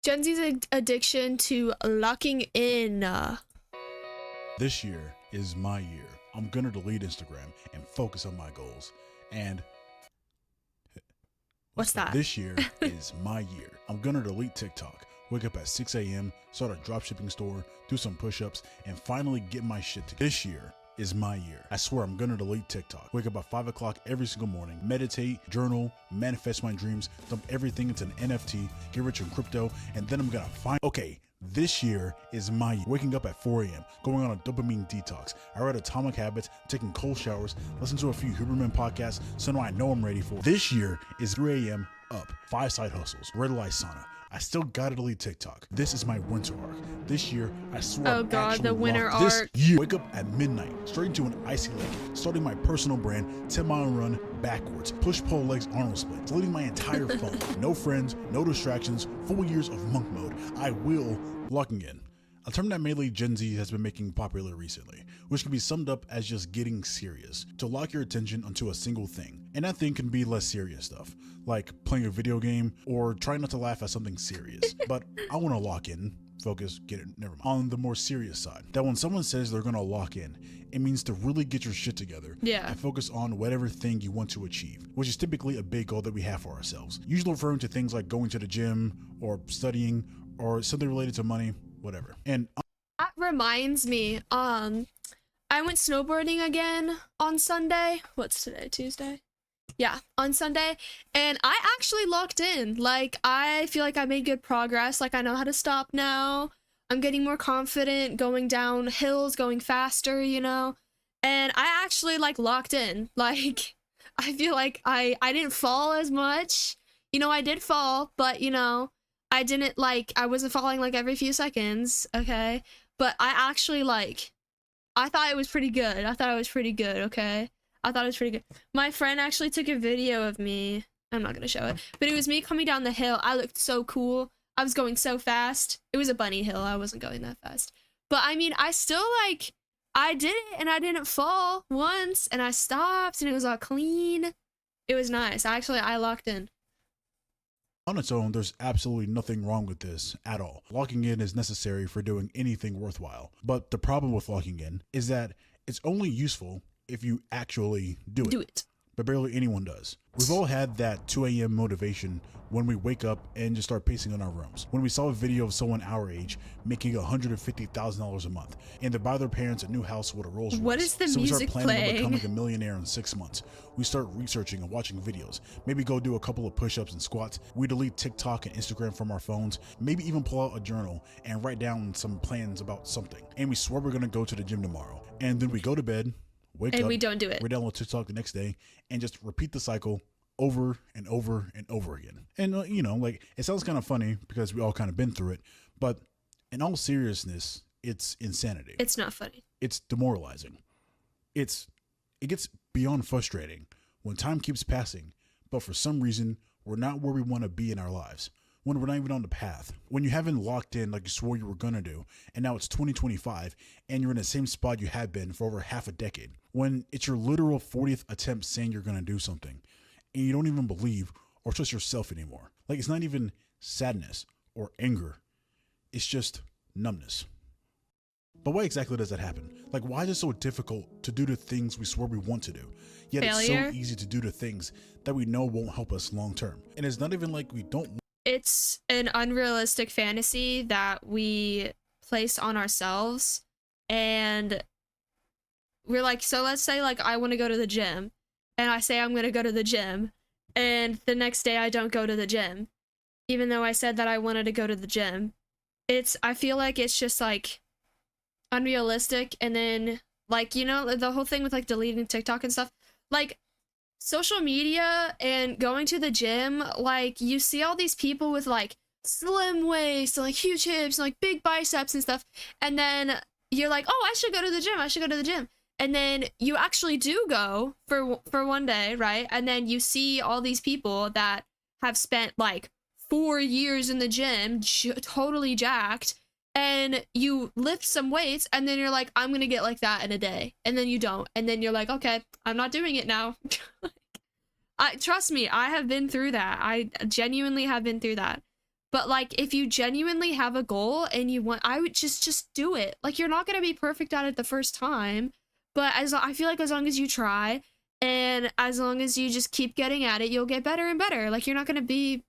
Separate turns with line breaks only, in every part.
Gen Z's addiction to locking in.
This year is my year. I'm gonna delete Instagram and focus on my goals. And
What's that?
This year is my year. I'm gonna delete TikTok, wake up at 6 a.m., start a dropshipping store, do some push-ups, and finally get my shit together. This year is my year. I swear I'm gonna delete TikTok. Wake up at 5 o'clock every single morning, meditate, journal, manifest my dreams, dump everything into an NFT, get rich in crypto, and then I'm gonna find, okay, this year is my year. Waking up at 4 a.m., going on a dopamine detox. I read Atomic Habits, taking cold showers, listen to a few Huberman podcasts, so now I know I'm ready for it. This year is 3 a.m. up, 5 side hustles, red light sauna. I still gotta delete TikTok. This is my winter arc. This year, I swear
Oh
I'm
god,
actually
the winter
locked. This
arc.
year, wake up at midnight, straight into an icy lake, starting my personal brand, 10-mile run backwards, push-pull legs Arnold split, deleting my entire phone. No friends, no distractions, 4 years of monk mode. I will locking in. A term that mainly Gen Z has been making popular recently, which can be summed up as just getting serious, to lock your attention onto a single thing. And that thing can be less serious stuff, like playing a video game or trying not to laugh at something serious. But I want to lock in, focus, get it, never mind. On the more serious side, that when someone says they're going to lock in, it means to really get your shit together and focus on whatever thing you want to achieve, which is typically a big goal that we have for ourselves, usually referring to things like going to the gym or studying or something related to money, whatever. And
that reminds me, I went snowboarding again on Sunday. What's today? Tuesday? Yeah, on Sunday. And I actually locked in. Like, I feel like I made good progress. Like, I know how to stop now. I'm getting more confident going down hills, going faster, you know? And I actually, like, locked in. Like, I feel like I didn't fall as much. You know, I did fall, but, you know, I didn't, like, I wasn't falling, like, every few seconds, okay? But I actually, like, I thought it was pretty good. I thought it was pretty good, okay? I thought it was pretty good. My friend actually took a video of me. I'm not gonna show it. But it was me coming down the hill. I looked so cool. I was going so fast. It was a bunny hill. I wasn't going that fast. But, I mean, I still, like, I did it, and I didn't fall once, and I stopped, and it was all clean. It was nice. Actually, I locked in.
on its own, there's absolutely nothing wrong with this at all. Locking in is necessary for doing anything worthwhile. But the problem with locking in is that it's only useful if you actually do it. But barely anyone does. We've all had that 2 a.m. motivation when we wake up and just start pacing in our rooms. When we saw a video of someone our age making $150,000 a month and they buy their parents a new house with a Rolls Royce.
What is the
so
music
we start planning on
playing?
becoming a millionaire in 6 months. We start researching and watching videos. Maybe go do a couple of push-ups and squats. We delete TikTok and Instagram from our phones. Maybe even pull out a journal and write down some plans about something. And we swear we're gonna go to the gym tomorrow. And then we go to bed, wake up,
we don't do it.
We're download TikTok the next day and just repeat the cycle over and over and over again. And you know, like, it sounds kind of funny because we all kind of been through it, but in all seriousness, it's insanity.
It's not funny.
It's demoralizing. It gets beyond frustrating when time keeps passing, but for some reason, we're not where we want to be in our lives. When we're not even on the path, when you haven't locked in like you swore you were gonna do, and now it's 2025 and you're in the same spot you had been for over half a decade, when it's your literal 40th attempt saying you're gonna do something and you don't even believe or trust yourself anymore. Like, it's not even sadness or anger, it's just numbness. But why exactly does that happen? Like, why is it so difficult to do the things we swear we want to do, yet
Failure.
It's so easy to do the things that we know won't help us long term? And it's not even like we don't.
It's an unrealistic fantasy that we place on ourselves, and we're like, so let's say, like, I want to go to the gym, and I say I'm going to go to the gym, and the next day I don't go to the gym, even though I said that I wanted to go to the gym. I feel like it's just, like, unrealistic. And then, like, you know, the whole thing with, like, deleting TikTok and stuff, like, social media and going to the gym, like, you see all these people with, like, slim waist and, like, huge hips and, like, big biceps and stuff, and then you're like, oh, I should go to the gym, I should go to the gym. And then you actually do go for one day, right? And then you see all these people that have spent, like, 4 years in the gym, totally jacked, and you lift some weights, and then you're like, I'm gonna get like that in a day, and then you don't, and then you're like, okay, I'm not doing it now. Trust me, I have been through that. I genuinely have been through that. But like if you genuinely have a goal and you want, I would just do it. Like you're not going to be perfect at it the first time, but I feel like as long as you try and as long as you just keep getting at it, you'll get better and better. Like you're not going to be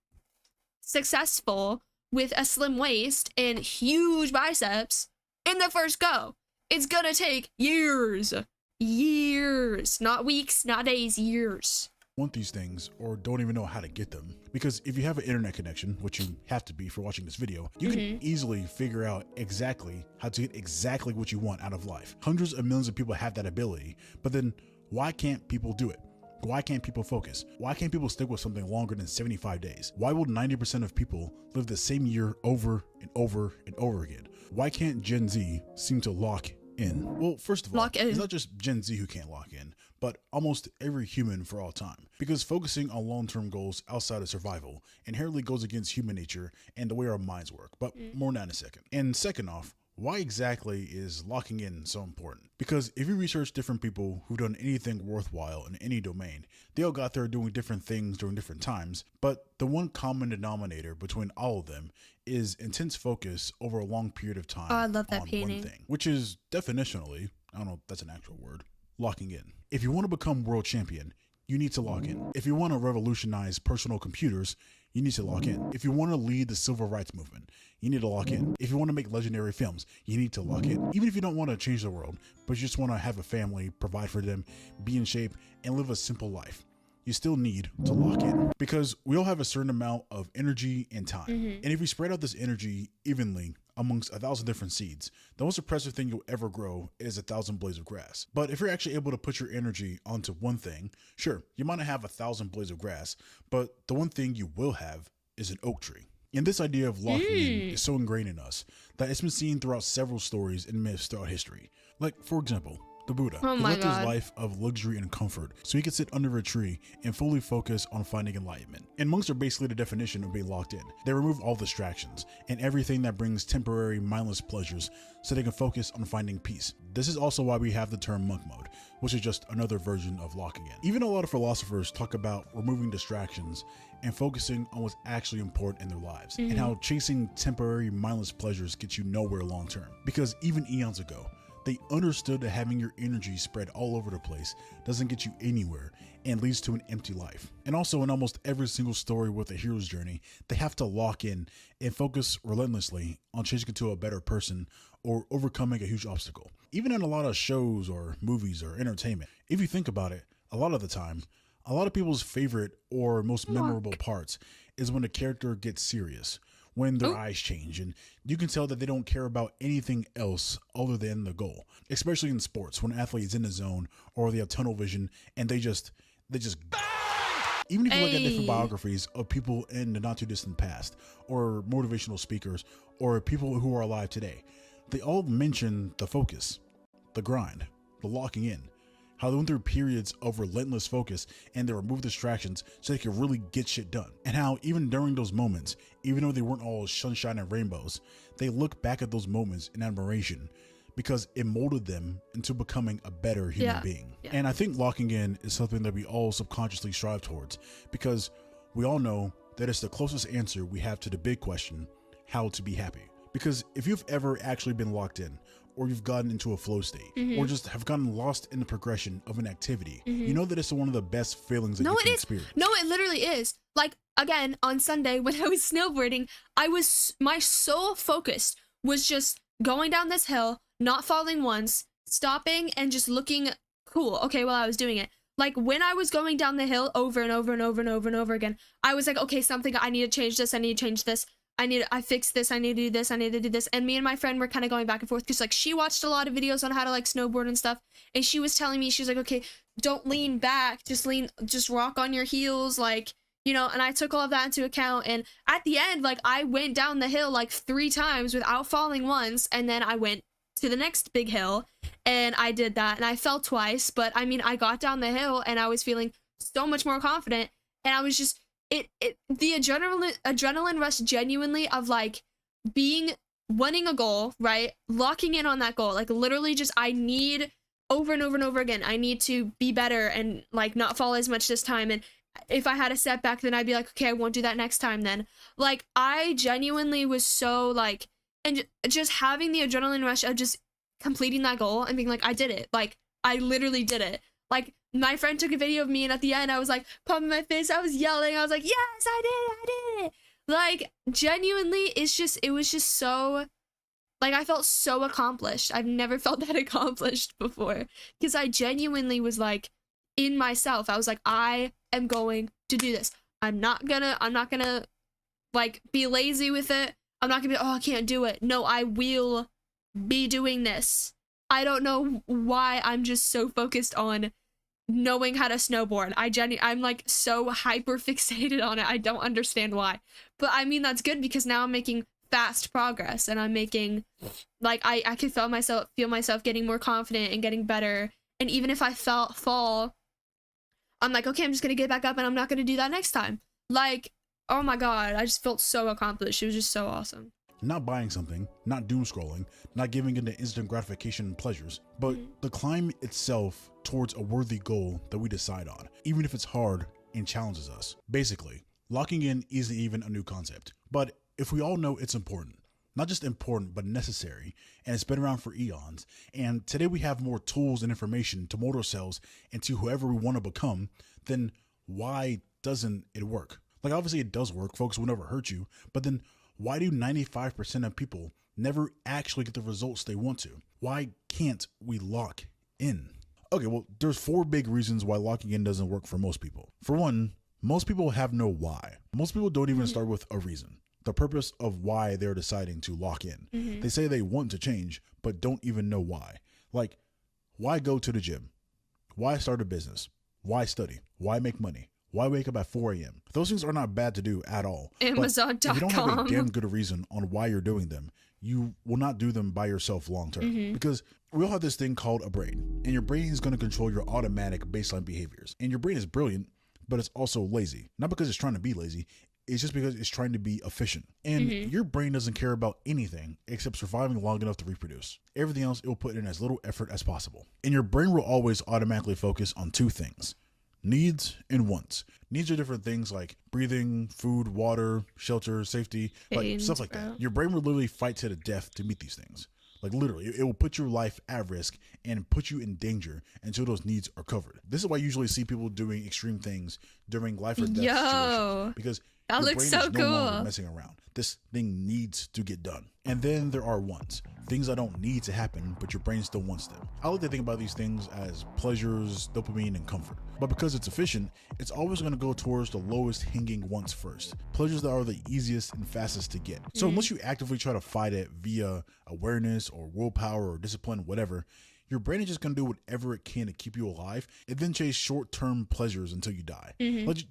successful with a slim waist and huge biceps in the first go. It's going to take years. Years, not weeks, not days, years.
Want these things or don't even know how to get them, because if you have an internet connection, which you have to be for watching this video, you can easily figure out exactly how to get exactly what you want out of life. Hundreds of millions of people have that ability, but then why can't people do it? Why can't people focus? Why can't people stick with something longer than 75 days? Why will 90% of people live the same year over and over and over again? Why can't Gen Z seem to lock in? Well, first of all, it's not just Gen Z who can't lock in, but almost every human for all time. Because focusing on long-term goals outside of survival inherently goes against human nature and the way our minds work. But more on that in a second. And second off, why exactly is locking in so important? Because if you research different people who've done anything worthwhile in any domain, they all got there doing different things during different times, but the one common denominator between all of them is intense focus over a long period of time.
Oh, I love that
on
painting.
one thing, which is definitionally, I don't know if that's an actual word, locking in. If you want to become world champion, you need to lock in. If you want to revolutionize personal computers, you need to lock in. If you want to lead the civil rights movement, you need to lock in. If you want to make legendary films, you need to lock in. Even if you don't want to change the world, but you just want to have a family, provide for them, be in shape, and live a simple life, you still need to lock in, because we all have a certain amount of energy and time. And if we spread out this energy evenly amongst 1,000 different seeds, the most impressive thing you'll ever grow is 1,000 blades of grass. But if you're actually able to put your energy onto one thing, sure, you might not have 1,000 blades of grass, but the one thing you will have is an oak tree. And this idea of locking in is so ingrained in us that it's been seen throughout several stories and myths throughout history. Like, for example, the Buddha. He lived his life of luxury and comfort so he could sit under a tree and fully focus on finding enlightenment. And monks are basically the definition of being locked in. They remove all distractions and everything that brings temporary, mindless pleasures so they can focus on finding peace. This is also why we have the term monk mode, which is just another version of locking in. Even a lot of philosophers talk about removing distractions and focusing on what's actually important in their lives, and how chasing temporary, mindless pleasures gets you nowhere long term. Because even eons ago, they understood that having your energy spread all over the place doesn't get you anywhere and leads to an empty life. And also in almost every single story with a hero's journey, they have to lock in and focus relentlessly on changing into a better person or overcoming a huge obstacle. Even in a lot of shows or movies or entertainment, if you think about it, a lot of the time, a lot of people's favorite or most memorable parts is when a character gets serious, when their eyes change, and you can tell that they don't care about anything else other than the goal. Especially in sports, when an athlete is in the zone or they have tunnel vision and they just even if you look at different biographies of people in the not too distant past, or motivational speakers, or people who are alive today, they all mention the focus, the grind, the locking in, how they went through periods of relentless focus and they removed distractions so they could really get shit done. And how even during those moments, even though they weren't all sunshine and rainbows, they look back at those moments in admiration because it molded them into becoming a better human being. And I think locking in is something that we all subconsciously strive towards, because we all know that it's the closest answer we have to the big question, how to be happy. Because if you've ever actually been locked in, or you've gotten into a flow state, or just have gotten lost in the progression of an activity, you know that it's one of the best feelings that you can experience.
No, it literally is. Like, again, on Sunday when I was snowboarding, my sole focus was just going down this hill, not falling once, stopping and just looking cool, okay, while I was doing it. Like, when I was going down the hill over and over and over and over and over again, I was like, okay, I need to change this, I need to change this. I fixed this, I need to do this, I need to do this. And me and my friend were kind of going back and forth because like she watched a lot of videos on how to like snowboard and stuff. And she was telling me, she was like, okay, don't lean back, just rock on your heels, like, you know, and I took all of that into account. And at the end, like I went down the hill like 3 times without falling once. And then I went to the next big hill and I did that and I fell twice. But I mean, I got down the hill and I was feeling so much more confident. And I was just, the adrenaline rush genuinely of like winning a goal, right? Locking in on that goal, like literally just I need over and over and over again, I need to be better and like not fall as much this time. And if I had a setback, then I'd be like, okay, I won't do that next time then. Like, I genuinely was so like, and just having the adrenaline rush of just completing that goal and being like, I did it. Like, I literally did it. Like, my friend took a video of me, and at the end I was like pumping my fist, I was yelling, I was like, yes, I did it. Like, genuinely, it was just so, like, I felt so accomplished. I've never felt that accomplished before, because I genuinely was like, in myself, I was like, I am going to do this. I'm not gonna like be lazy with it. I'm not gonna be, oh, I can't do it. No, I will be doing this. I don't know why I'm just so focused on knowing how to snowboard. I'm like so hyper fixated on it. I don't understand why. But I mean, that's good, because now I'm making fast progress, and I'm making, like, I can feel myself getting more confident and getting better. And even if I fall, I'm like, okay, I'm just gonna get back up, and I'm not gonna do that next time. Like, oh my god, I just felt so accomplished. It was just so awesome.
Not buying something, not doom scrolling, not giving into instant gratification and pleasures, but the climb itself towards a worthy goal that we decide on, even if it's hard and challenges us. Basically, locking in isn't even a new concept, but if we all know it's important, not just important, but necessary, and it's been around for eons, and today we have more tools and information to mold ourselves into whoever we want to become, then why doesn't it work? Like, obviously it does work, folks will never hurt you, but then why do 95% of people never actually get the results they want to? Why can't we lock in? Okay, well, there's 4 big reasons why locking in doesn't work for most people. For one, most people have no why. Most people don't even start with a reason, the purpose of why they're deciding to lock in. They say they want to change, but don't even know why. Like, why go to the gym? Why start a business? Why study? Why make money? Why wake up at 4 a.m.? Those things are not bad to do at all.
Amazon.com.
If you don't have a damn good reason on why you're doing them, you will not do them by yourself long term. Because we all have this thing called a brain, and your brain is going to control your automatic baseline behaviors. And your brain is brilliant, but it's also lazy. Not because it's trying to be lazy, it's just because it's trying to be efficient. And your brain doesn't care about anything except surviving long enough to reproduce. Everything else, it will put in as little effort as possible. And your brain will always automatically focus on 2 things: needs and wants. Needs are different things like breathing, food, water, shelter, safety, like stuff like that. Your brain will literally fight to the death to meet these things. Like, literally, it will put your life at risk and put you in danger until those needs are covered. This is why I usually see people doing extreme things during life or death situations, because
that
your
looks
brain
so
is no longer
cool.
messing around. This thing needs to get done. And then there are wants, things that don't need to happen, but your brain still wants them. I like to think about these things as pleasures, dopamine, and comfort. But because it's efficient, it's always going to go towards the lowest hanging wants first. Pleasures that are the easiest and fastest to get. So unless you actively try to fight it via awareness or willpower or discipline, whatever, your brain is just going to do whatever it can to keep you alive and then chase short-term pleasures until you die.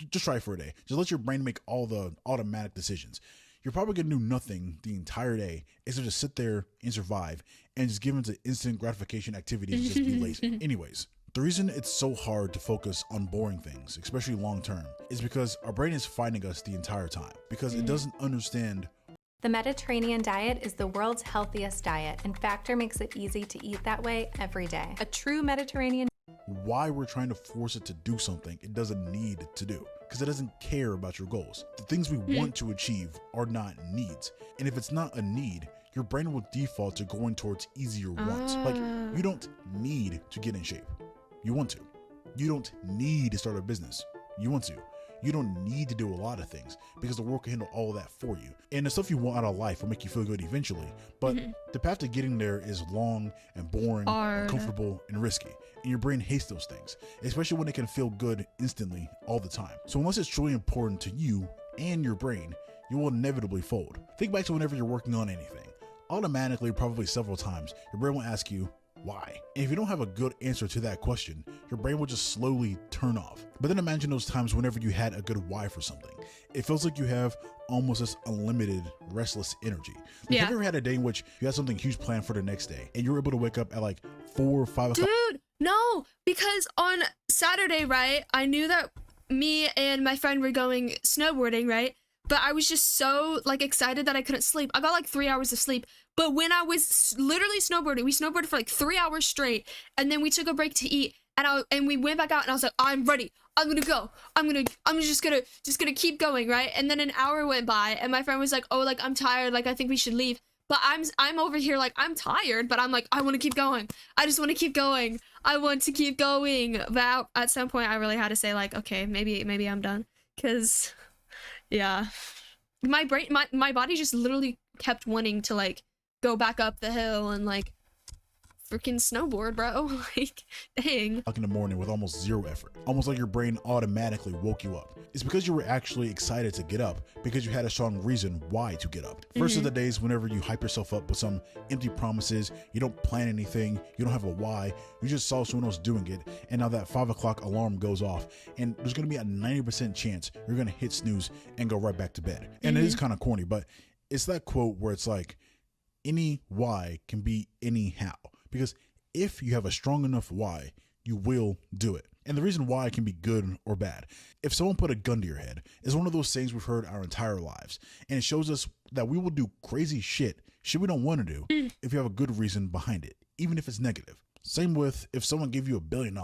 Just try it for a day. Just let your brain make all the automatic decisions. You're probably going to do nothing the entire day except just sit there and survive and just give into instant gratification activities and just be lazy. Anyways, the reason it's so hard to focus on boring things, especially long-term, is because our brain is fighting us the entire time because it doesn't understand.
The Mediterranean diet is the world's healthiest diet, and Factor makes it easy to eat that way every day. A true Mediterranean
Why we're trying to force it to do something it doesn't need to do, because it doesn't care about your goals. The things we want to achieve are not needs, and if it's not a need, your brain will default to going towards easier wants. Like, you don't need to get in shape, you want to. You don't need to start a business, you want to. You don't need to do a lot of things because the world can handle all of that for you. And the stuff you want out of life will make you feel good eventually. But the path to getting there is long and boring, uncomfortable, and risky. And your brain hates those things, especially when it can feel good instantly all the time. So unless it's truly important to you and your brain, you will inevitably fold. Think back to whenever you're working on anything. Automatically, probably several times, your brain will ask you, why? And if you don't have a good answer to that question, your brain will just slowly turn off. But then imagine those times whenever you had a good why for something. It feels like you have almost this unlimited restless energy. Like, have you ever had a day in which you had something huge planned for the next day and you were able to wake up at like 4 or 5 o'clock?
Dude, no, because on Saturday, right, I knew that me and my friend were going snowboarding, right? But I was just so like excited that I couldn't sleep. I got like 3 hours of sleep. But when I was literally snowboarding, we snowboarded for like 3 hours straight, and then we took a break to eat. And we went back out, and I was like, I'm ready. I'm gonna go. I'm just gonna keep going, right? And then an hour went by, and my friend was like, oh, like, I'm tired. Like, I think we should leave. But I'm over here like, I'm tired, but I'm like, I want to keep going. I just want to keep going. I want to keep going. But at some point, I really had to say, like, okay, maybe I'm done. Cause, yeah, my body just literally kept wanting to, like, go back up the hill and, like, freaking snowboard, bro. Like, dang.
In the morning with almost zero effort, almost like your brain automatically woke you up. It's because you were actually excited to get up, because you had a strong reason why to get up. Versus the days whenever you hype yourself up with some empty promises, you don't plan anything, you don't have a why, you just saw someone else doing it, and now that 5 o'clock alarm goes off, and there's gonna be a 90% chance you're gonna hit snooze and go right back to bed. And it is kind of corny, but it's that quote where it's like, any why can be any how. Because if you have a strong enough why, you will do it. And the reason why can be good or bad. If someone put a gun to your head, is one of those things we've heard our entire lives. And it shows us that we will do crazy shit we don't want to do, if you have a good reason behind it, even if it's negative. Same with if someone gave you $1 billion,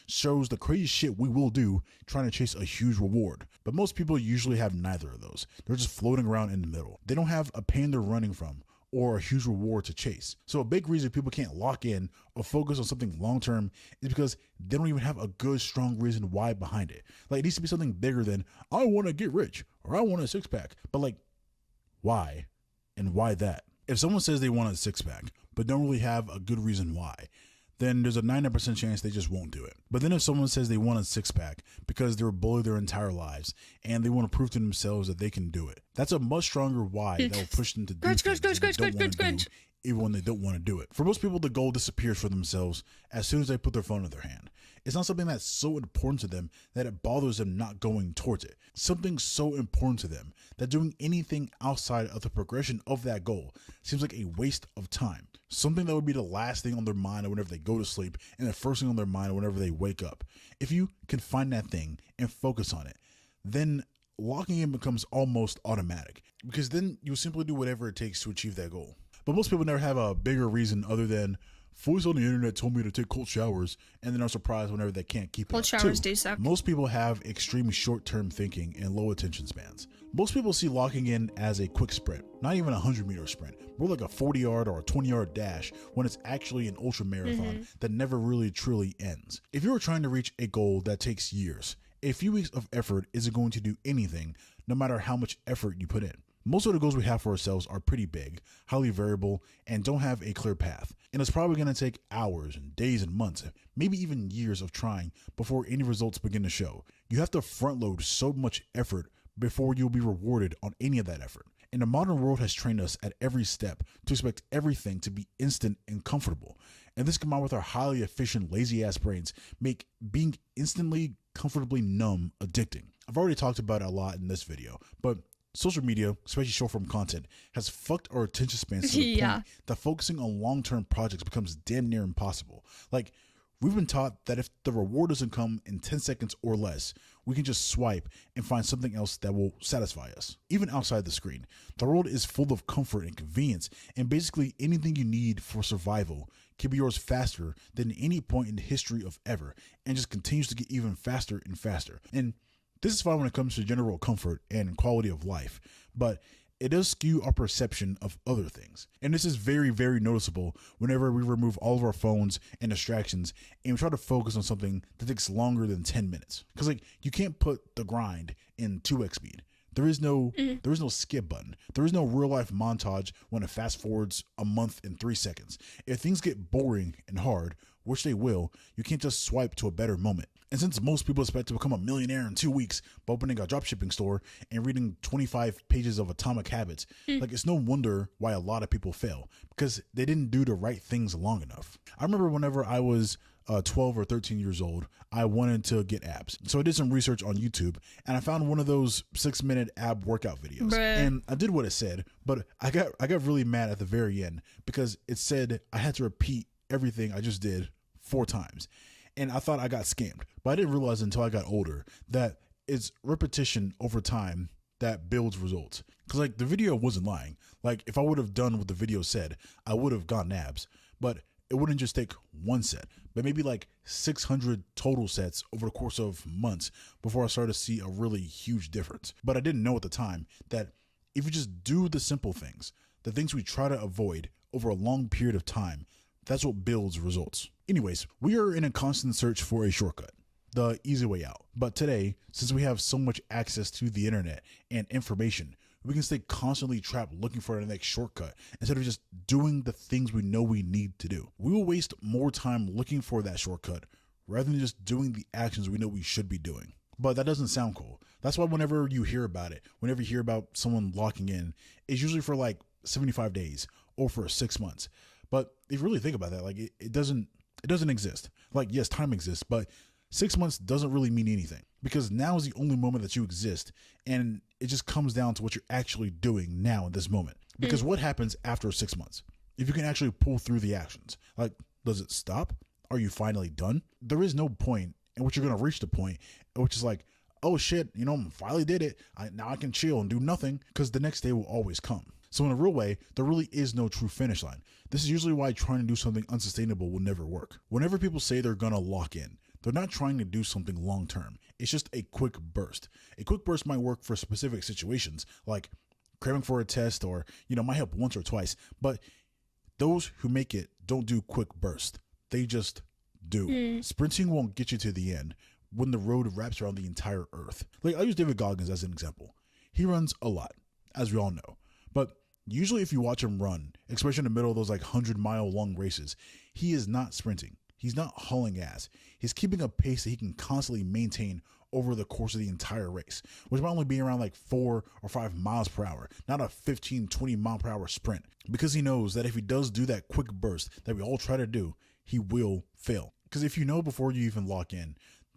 shows the crazy shit we will do trying to chase a huge reward. But most people usually have neither of those. They're just floating around in the middle. They don't have a pain they're running from, or a huge reward to chase. So a big reason people can't lock in or focus on something long-term is because they don't even have a good, strong reason why behind it. Like, it needs to be something bigger than, I want to get rich, or I want a six-pack. But, like, why? And why that? If someone says they want a six-pack, but don't really have a good reason why, then there's a 90% chance they just won't do it. But then if someone says they want a six-pack because they were bullied their entire lives and they want to prove to themselves that they can do it, that's a much stronger why that will push them to do things they don't want to do, even when they don't want to do it. For most people, the goal disappears for themselves as soon as they put their phone in their hand. It's not something that's so important to them that it bothers them not going towards it. Something so important to them that doing anything outside of the progression of that goal seems like a waste of time. Something that would be the last thing on their mind whenever they go to sleep and the first thing on their mind whenever they wake up. If you can find that thing and focus on it, then locking in becomes almost automatic, because then you simply do whatever it takes to achieve that goal. But most people never have a bigger reason other than, voice on the internet told me to take cold showers, and then are surprised whenever they can't keep it up.
Cold showers do suck.
Most people have extremely short-term thinking and low attention spans. Most people see locking in as a quick sprint, not even a 100-meter sprint, more like a 40-yard or a 20-yard dash, when it's actually an ultra marathon that never really truly ends. If you are trying to reach a goal that takes years, a few weeks of effort isn't going to do anything, no matter how much effort you put in. Most of the goals we have for ourselves are pretty big, highly variable, and don't have a clear path. And it's probably going to take hours and days and months, maybe even years of trying before any results begin to show. You have to front load so much effort before you'll be rewarded on any of that effort. And the modern world has trained us at every step to expect everything to be instant and comfortable. And this, combined with our highly efficient, lazy-ass brains, make being instantly, comfortably numb addicting. I've already talked about it a lot in this video, but social media, especially short-form content, has fucked our attention spans to the point that focusing on long-term projects becomes damn near impossible. Like, we've been taught that if the reward doesn't come in 10 seconds or less, we can just swipe and find something else that will satisfy us. Even outside the screen, the world is full of comfort and convenience, and basically anything you need for survival can be yours faster than any point in the history of ever, and just continues to get even faster and faster. And this is fine when it comes to general comfort and quality of life, but it does skew our perception of other things. And this is very, very noticeable whenever we remove all of our phones and distractions and we try to focus on something that takes longer than 10 minutes. Because, like, you can't put the grind in 2x speed. There is no skip button. There is no real life montage when it fast forwards a month in 3 seconds. If things get boring and hard, which they will, you can't just swipe to a better moment. And since most people expect to become a millionaire in 2 weeks by opening a dropshipping store and reading 25 pages of Atomic Habits, like, it's no wonder why a lot of people fail, because they didn't do the right things long enough. I remember whenever I was 12 or 13 years old, I wanted to get abs. So I did some research on YouTube and I found one of those 6-minute ab workout videos. And I did what it said, but I got really mad at the very end because it said I had to repeat everything I just did 4 times. And I thought I got scammed, but I didn't realize until I got older that it's repetition over time that builds results. Because, like, the video wasn't lying. Like, if I would have done what the video said, I would have gotten abs. But it wouldn't just take one set, but maybe like 600 total sets over the course of months before I started to see a really huge difference. But I didn't know at the time that if you just do the simple things, the things we try to avoid over a long period of time, that's what builds results. Anyways, we are in a constant search for a shortcut, the easy way out. But today, since we have so much access to the internet and information, we can stay constantly trapped looking for the next shortcut instead of just doing the things we know we need to do. We will waste more time looking for that shortcut rather than just doing the actions we know we should be doing. But that doesn't sound cool. That's why whenever you hear about it, whenever you hear about someone locking in, it's usually for like 75 days or for 6 months. But if you really think about that, like it doesn't exist. Like, yes, time exists, but 6 months doesn't really mean anything because now is the only moment that you exist, and it just comes down to what you're actually doing now in this moment. Because what happens after 6 months? If you can actually pull through the actions, like, does it stop? Are you finally done? There is no point in which you're going to reach the point in which is like, oh shit, I finally did it. Now I can chill and do nothing, because the next day will always come. So in a real way, there really is no true finish line. This is usually why trying to do something unsustainable will never work. Whenever people say they're going to lock in, they're not trying to do something long term. It's just a quick burst. A quick burst might work for specific situations, like cramming for a test, or, might help once or twice. But those who make it don't do quick bursts. They just do. Sprinting won't get you to the end when the road wraps around the entire earth. Like, I'll use David Goggins as an example. He runs a lot, as we all know. But usually if you watch him run, especially in the middle of those like 100-mile long races, he is not sprinting. He's not hauling ass. He's keeping a pace that he can constantly maintain over the course of the entire race, which might only be around like 4 or 5 miles per hour, not a 15, 20 mile per hour sprint, because he knows that if he does do that quick burst that we all try to do, he will fail. Because if you know before you even lock in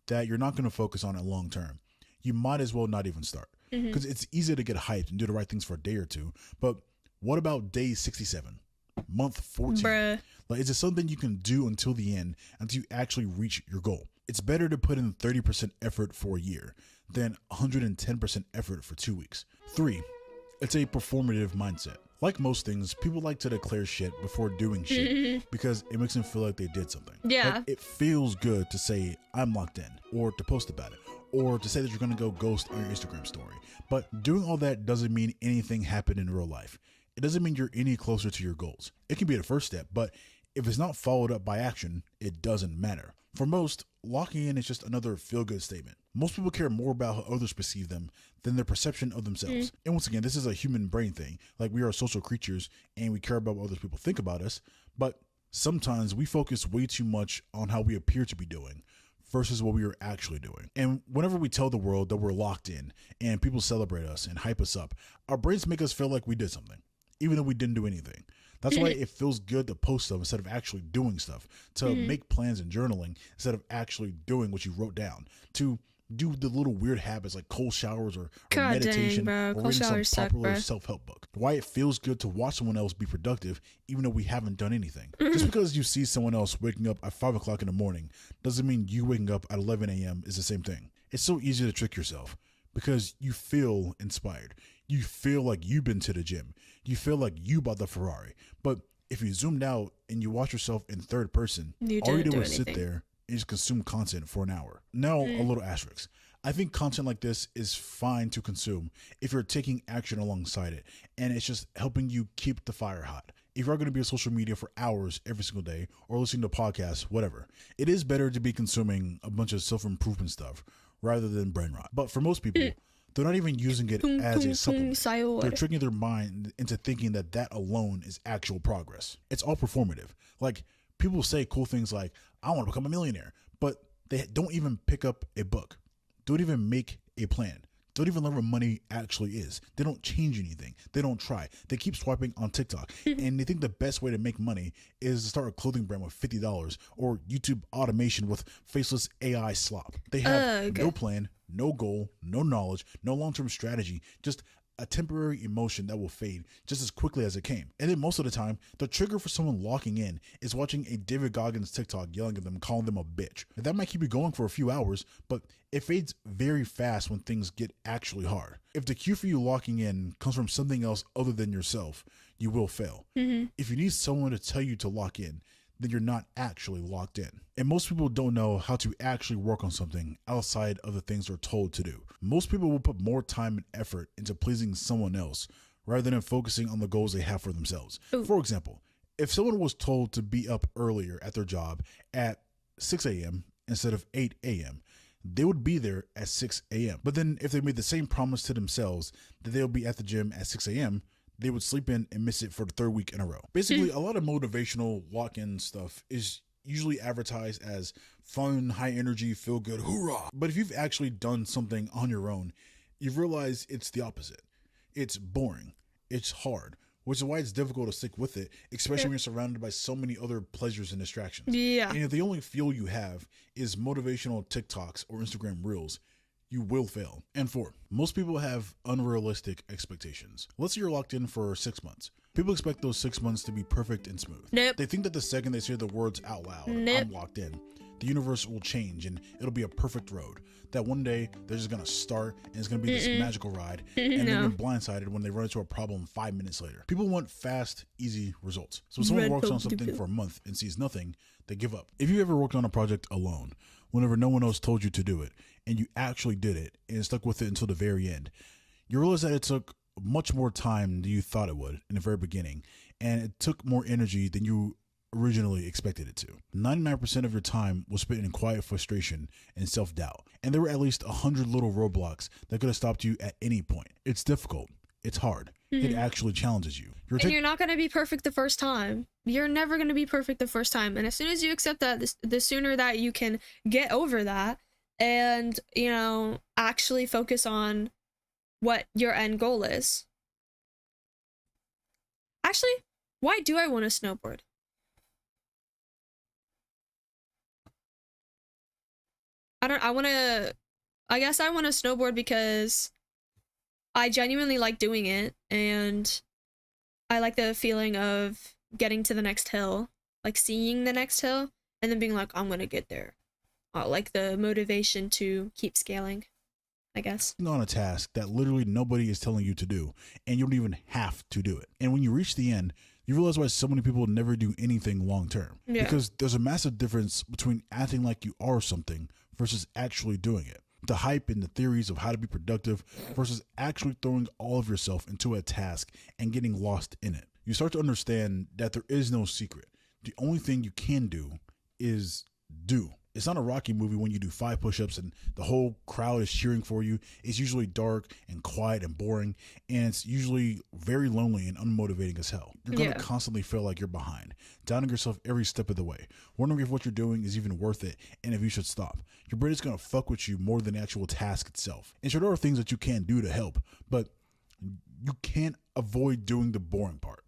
that you're not going to focus on it long term, you might as well not even start. Because it's easy to get hyped and do the right things for a day or two. But what about day 67, month 14?
Bruh.
Like, is it something you can do until the end, until you actually reach your goal? It's better to put in 30% effort for a year than 110% effort for 2 weeks. 3, it's a performative mindset. Like most things, people like to declare shit before doing shit because it makes them feel like they did something.
Yeah.
Like, it feels good to say, I'm locked in, or to post about it, or to say that you're going to go ghost on your Instagram story. But doing all that doesn't mean anything happened in real life. It doesn't mean you're any closer to your goals. It can be the first step, but if it's not followed up by action, it doesn't matter. For most, locking in is just another feel-good statement. Most people care more about how others perceive them than their perception of themselves. And once again, this is a human brain thing. Like, we are social creatures and we care about what other people think about us, but sometimes we focus way too much on how we appear to be doing versus what we are actually doing. And whenever we tell the world that we're locked in and people celebrate us and hype us up, our brains make us feel like we did something, even though we didn't do anything. That's why it feels good to post stuff instead of actually doing stuff, to make plans and journaling instead of actually doing what you wrote down, to do the little weird habits like cold showers or meditation, or reading some popular self-help book. Why it feels good to watch someone else be productive even though we haven't done anything. Just because you see someone else waking up at 5 o'clock in the morning doesn't mean you waking up at 11 a.m. is the same thing. It's so easy to trick yourself because you feel inspired. You feel like you've been to the gym. You feel like you bought the Ferrari. But if you zoomed out and you watch yourself in third person, all you do is sit there and just consume content for an hour. Now, a little asterisk. I think content like this is fine to consume if you're taking action alongside it, and it's just helping you keep the fire hot. If you're going to be on social media for hours every single day or listening to podcasts, whatever, it is better to be consuming a bunch of self-improvement stuff rather than brain rot. But for most people, they're not even using it as a supplement. They're tricking their mind into thinking that that alone is actual progress. It's all performative. Like, people say cool things like, I want to become a millionaire, but they don't even pick up a book. Don't even make a plan. Don't even learn what money actually is. They don't change anything. They don't try. They keep swiping on TikTok. And they think the best way to make money is to start a clothing brand with $50 or YouTube automation with faceless AI slop. They have no plan, no goal, no knowledge, no long-term strategy, just a temporary emotion that will fade just as quickly as it came. And then most of the time, the trigger for someone locking in is watching a David Goggins TikTok yelling at them, calling them a bitch. And that might keep you going for a few hours, but it fades very fast when things get actually hard. If the cue for you locking in comes from something else other than yourself, you will fail. If you need someone to tell you to lock in, then you're not actually locked in. And most people don't know how to actually work on something outside of the things they're told to do. Most people will put more time and effort into pleasing someone else rather than focusing on the goals they have for themselves.
Ooh.
For example, if someone was told to be up earlier at their job at 6 a.m. instead of 8 a.m., they would be there at 6 a.m. But then if they made the same promise to themselves that they'll be at the gym at 6 a.m., they would sleep in and miss it for the third week in a row. Basically, a lot of motivational lock-in stuff is usually advertised as fun, high energy, feel good, hoorah. But if you've actually done something on your own, you realize it's the opposite. It's boring. It's hard, which is why it's difficult to stick with it, especially when you're surrounded by so many other pleasures and distractions.
Yeah.
And if the only fuel you have is motivational TikToks or Instagram Reels, you will fail. And 4, most people have unrealistic expectations. Let's say you're locked in for 6 months. People expect those 6 months to be perfect and smooth.
Nope.
They think that the second they say the words out loud,
Nope.
I'm locked in, the universe will change and it'll be a perfect road. That one day they're just gonna start and it's gonna be this magical ride, and they've been blindsided when they run into a problem 5 minutes later. People want fast, easy results. So if someone works on something for a month and sees nothing, they give up. If you ever worked on a project alone, whenever no one else told you to do it, and you actually did it and stuck with it until the very end, you realize that it took much more time than you thought it would in the very beginning, and it took more energy than you originally expected it to. 99% of your time was spent in quiet frustration and self-doubt, and there were at least 100 little roadblocks that could have stopped you at any point. It's difficult. It's hard. It actually challenges you.
And you're not going to be perfect the first time. You're never going to be perfect the first time. And as soon as you accept that, the sooner that you can get over that and, you know, actually focus on what your end goal is. Actually, why do I want to snowboard? I guess I want to snowboard because I genuinely like doing it, and I like the feeling of getting to the next hill, like seeing the next hill, and then being like, I'm gonna get there. Like the motivation to keep scaling, I guess.
On a task that literally nobody is telling you to do, and you don't even have to do it. And when you reach the end, you realize why so many people never do anything long term.
Yeah.
Because there's a massive difference between acting like you are something versus actually doing it. The hype and the theories of how to be productive versus actually throwing all of yourself into a task and getting lost in it. You start to understand that there is no secret. The only thing you can do is do. It's not a Rocky movie when you do 5 push-ups and the whole crowd is cheering for you. It's usually dark and quiet and boring, and it's usually very lonely and unmotivating as hell. You're going to constantly feel like you're behind, doubting yourself every step of the way, wondering if what you're doing is even worth it and if you should stop. Your brain is going to fuck with you more than the actual task itself. And sure, there are things that you can do to help, but you can't avoid doing the boring part.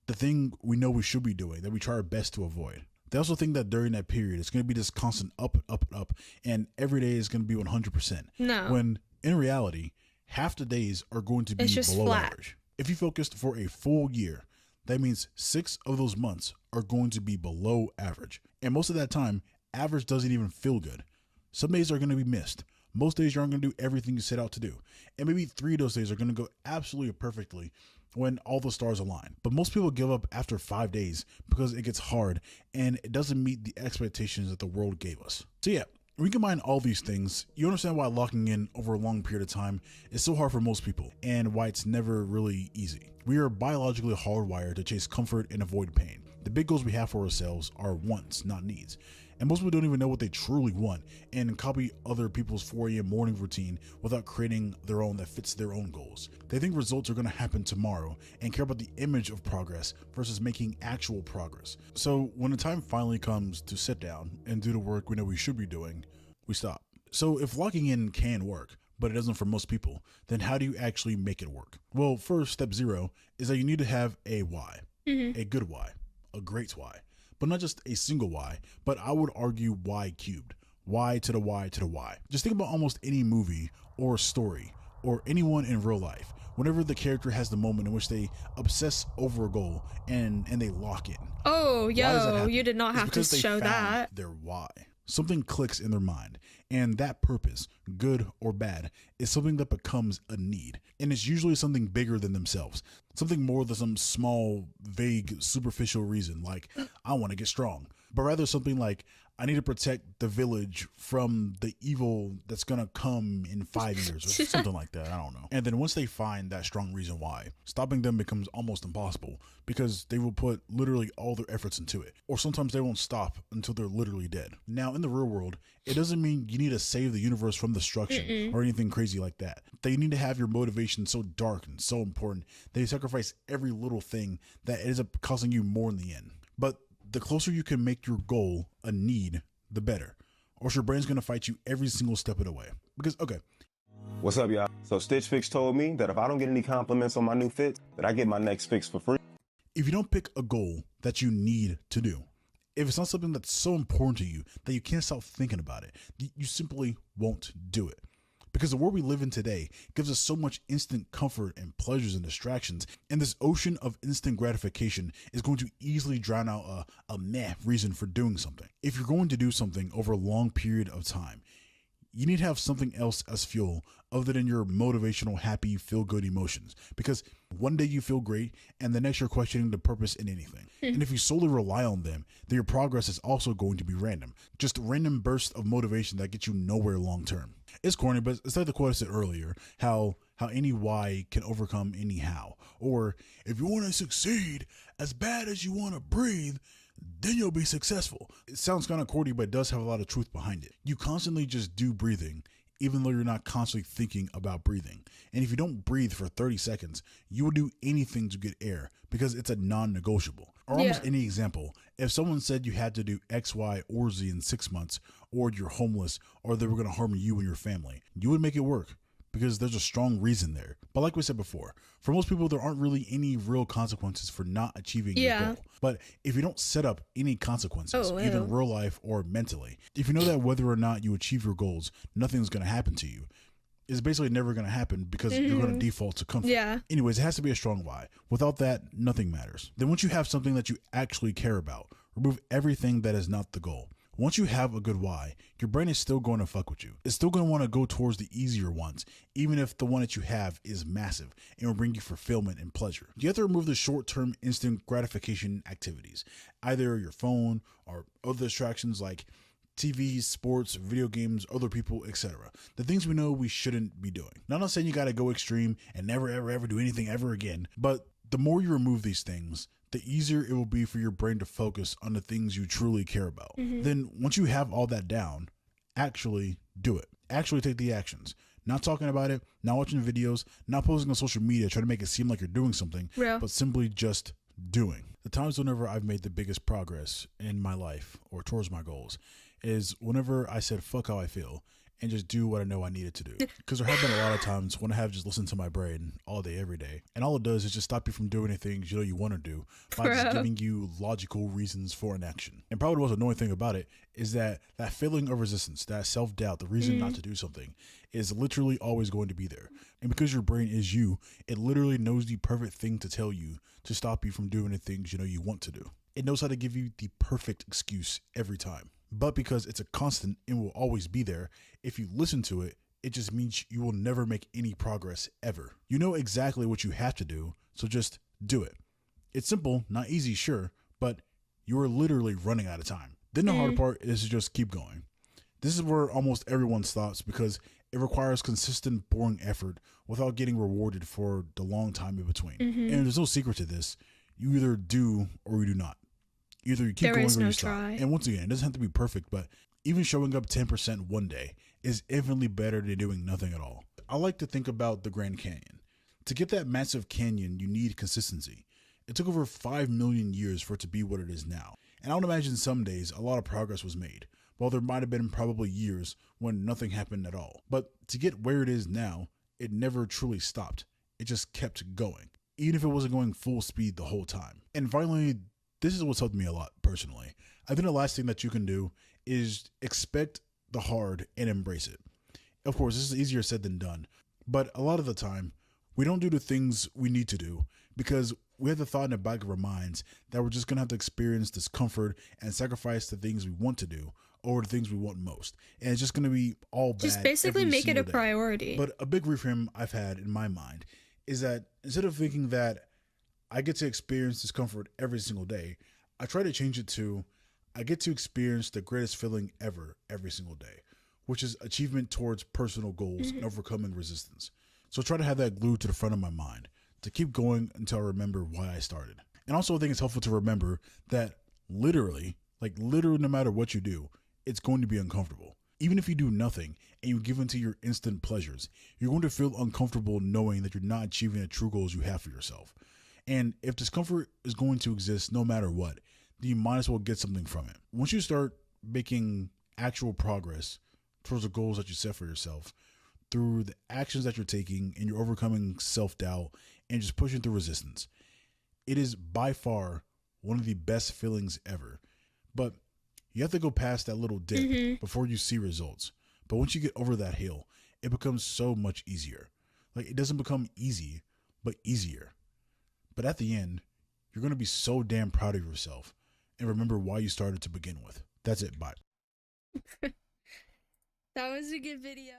The thing we know we should be doing that we try our best to avoid. They also think that during that period, it's going to be this constant up, up, up, and every day is going to be 100%.
No.
When in reality, half the days are going to be below
flat.
average. If you focused for a full year, that means 6 of those months are going to be below average. And most of that time, average doesn't even feel good. Some days are going to be missed. Most days you aren't going to do everything you set out to do. And maybe 3 of those days are going to go absolutely perfectly when all the stars align. But most people give up after 5 days because it gets hard and it doesn't meet the expectations that the world gave us. So yeah, when you combine all these things, you understand why locking in over a long period of time is so hard for most people and why it's never really easy. We are biologically hardwired to chase comfort and avoid pain. The big goals we have for ourselves are wants, not needs. And most people don't even know what they truly want and copy other people's 4 a.m. morning routine without creating their own that fits their own goals. They think results are going to happen tomorrow and care about the image of progress versus making actual progress. So when the time finally comes to sit down and do the work we know we should be doing, we stop. So if locking in can work, but it doesn't for most people, then how do you actually make it work? Well, first, step 0 is that you need to have a why, a good why, a great why. But not just a single why, but I would argue why cubed. Why to the why to the why. Just think about almost any movie or story or anyone in real life. Whenever the character has the moment in which they obsess over a goal and they lock in.
Oh, yo, you did not have to show that.
Their why. something clicks in their mind, and that purpose, good or bad, is something that becomes a need. And it's usually something bigger than themselves, something more than some small, vague, superficial reason like, I want to get strong, but rather something like, I need to protect the village from the evil that's going to come in 5 years or something like that. I don't know. And then once they find that strong reason why, stopping them becomes almost impossible because they will put literally all their efforts into it. Or sometimes they won't stop until they're literally dead. Now, in the real world, it doesn't mean you need to save the universe from destruction or anything crazy like that. They need to have your motivation so dark and so important that you sacrifice every little thing that ends up costing you more in the end. But the closer you can make your goal a need, the better. Or else your brain's going to fight you every single step of the way. Because, okay.
What's up, y'all? So Stitch Fix told me that if I don't get any compliments on my new fit, that I get my next fix for free.
If you don't pick a goal that you need to do, if it's not something that's so important to you that you can't stop thinking about it, you simply won't do it. Because the world we live in today gives us so much instant comfort and pleasures and distractions, and this ocean of instant gratification is going to easily drown out a meh reason for doing something. If you're going to do something over a long period of time, you need to have something else as fuel other than your motivational, happy, feel-good emotions. Because one day you feel great, and the next you're questioning the purpose in anything. And if you solely rely on them, then your progress is also going to be random. Just random bursts of motivation that get you nowhere long-term. It's corny, but it's like the quote I said earlier, how any why can overcome any how. Or if you want to succeed as bad as you want to breathe, then you'll be successful. It sounds kind of corny, but it does have a lot of truth behind it. You constantly just do breathing, even though you're not constantly thinking about breathing. And if you don't breathe for 30 seconds, you will do anything to get air because it's a non-negotiable. Or almost any example, if someone said you had to do X, Y, or Z in 6 months, or you're homeless, or they were going to harm you and your family, you would make it work because there's a strong reason there. But like we said before, for most people, there aren't really any real consequences for not achieving your goal. But if you don't set up any consequences, either in real life or mentally, if you know that whether or not you achieve your goals, nothing's going to happen to you, it's basically never going to happen because you're going to default to comfort. Anyways, it has to be a strong why. Without that, nothing matters. Then once you have something that you actually care about, remove everything that is not the goal. Once you have a good why, your brain is still going to fuck with you. It's still going to want to go towards the easier ones, even if the one that you have is massive and will bring you fulfillment and pleasure. You have to remove the short-term instant gratification activities, either your phone or other distractions like TV, sports, video games, other people, etc. The things we know we shouldn't be doing. Now, I'm not saying you got to go extreme and never, ever, ever do anything ever again, but the more you remove these things, the easier it will be for your brain to focus on the things you truly care about. Then once you have all that down, actually do it. Actually take the actions. Not talking about it, not watching videos, not posting on social media, trying to make it seem like you're doing something, but simply just doing. The times whenever I've made the biggest progress in my life or towards my goals is whenever I said, fuck how I feel, and just do what I know I needed to do. Because there have been a lot of times when I have just listened to my brain all day, every day. And all it does is just stop you from doing the things you know you want to do by just giving you logical reasons for inaction. And probably the most annoying thing about it is that feeling of resistance, that self-doubt, the reason not to do something is literally always going to be there. And because your brain is you, it literally knows the perfect thing to tell you to stop you from doing the things you know you want to do. It knows how to give you the perfect excuse every time. But because it's a constant and will always be there, if you listen to it, it just means you will never make any progress ever. You know exactly what you have to do, so just do it. It's simple, not easy, sure, but you are literally running out of time. Then the hard part is to just keep going. This is where almost everyone stops because it requires consistent, boring effort without getting rewarded for the long time in between. And there's no secret to this. You either do or you do not. Either you keep going or you stop. And once again, it doesn't have to be perfect, but even showing up 10% one day is infinitely better than doing nothing at all. I like to think about the Grand Canyon. To get that massive canyon, you need consistency. It took over 5 million years for it to be what it is now. And I would imagine some days a lot of progress was made, while there might have been probably years when nothing happened at all. But to get where it is now, it never truly stopped. It just kept going, even if it wasn't going full speed the whole time. And finally, this is what's helped me a lot personally. I think the last thing that you can do is expect the hard and embrace it. Of course, this is easier said than done, but a lot of the time, we don't do the things we need to do because we have the thought in the back of our minds that we're just going to have to experience discomfort and sacrifice the things we want to do, over the things we want most. And it's just going to be all bad.
Just basically
every
make it a
single day.
priority.
But a big reframe I've had in my mind is that instead of thinking that I get to experience discomfort every single day, I try to change it to I get to experience the greatest feeling ever every single day, which is achievement towards personal goals and overcoming resistance. So try to have that glued to the front of my mind to keep going until I remember why I started. And also I think it's helpful to remember that literally, no matter what you do, it's going to be uncomfortable. Even if you do nothing and you give into your instant pleasures, you're going to feel uncomfortable knowing that you're not achieving the true goals you have for yourself. And if discomfort is going to exist no matter what, then you might as well get something from it. Once you start making actual progress towards the goals that you set for yourself through the actions that you're taking and you're overcoming self-doubt and just pushing through resistance, it is by far one of the best feelings ever. But you have to go past that little dip before you see results. But once you get over that hill, it becomes so much easier. It doesn't become easy, but easier. But at the end, you're going to be so damn proud of yourself and remember why you started to begin with. That's it. Bye.
That was a good video.